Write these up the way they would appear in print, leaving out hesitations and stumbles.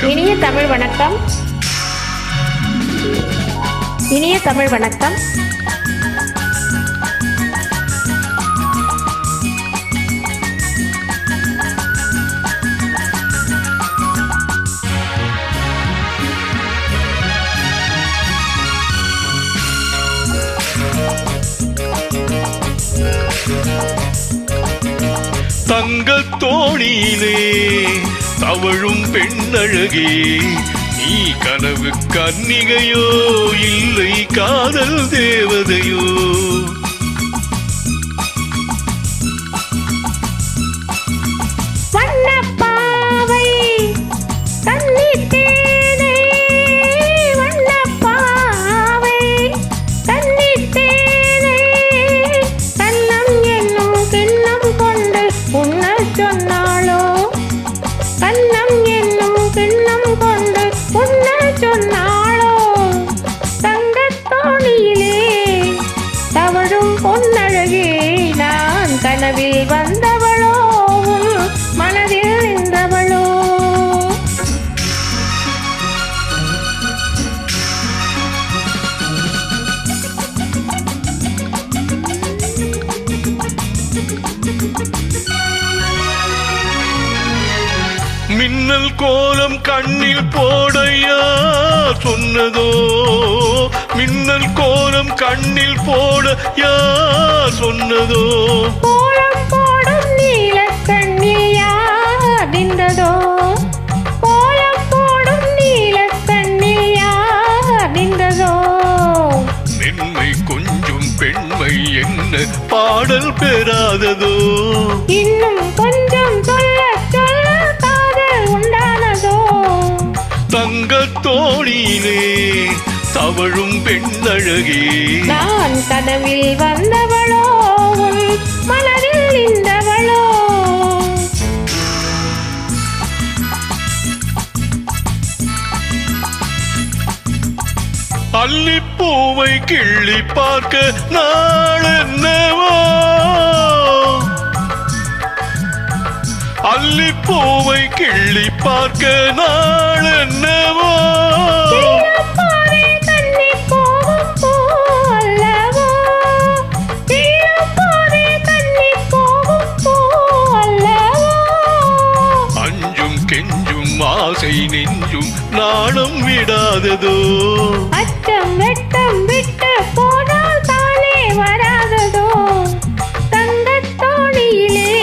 இனிய தமிழ் வணக்கம். இனிய தமிழ் வணக்கம். தங்கத் தோணியிலே தவழும் பெண்ணழகே, நீ கனவு கன்னிகையோ இல்லை காதல் தேவதையோ? கனவில் வந்தவளோ மனதில் நின்றவளோ? மின்னல் கோலம் கண்ணில் போடையா சொன்னதோ? மின்னல் கோலம் கண்ணில் போட யார் சொன்னதோ? கோலம் போடும் நீல கண்ணில் யார் நின்றதோ? கோலம் போடும் நீல கண்ணில் யார் நின்றதோ? மென்மை கொஞ்சம் பெண்மை என்ன பாடல் பெறாததோ? இன்னும் கொஞ்சம் சொல்ல சொல்ல காதல் உண்டானதோ? தங்கத் தோணியிலே தவழும் பெண்ணழகே, நான் கனவில் வந்தவளோ மனதில் நின்றவளோ? அல்லிப்பூவை கிள்ளி பார்க்க நாள் என்னவோ? அல்லிப்பூவை கிள்ளி பார்க்க நாள் என்னவோ? ஆசை நெஞ்சும் நாணம் விடாததோ? அச்சம் வெட்டம் விட்டு போனால் தானே வராததோ? தங்கத் தோணியிலே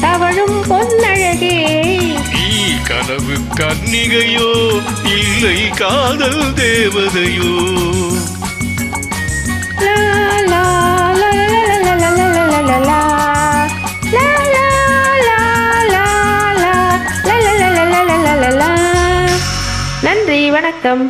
தவழும் பொன்னழகே, நீ கனவு கன்னிகையோ இல்லை காதல் தேவதையோ? நன்றி, வணக்கம்.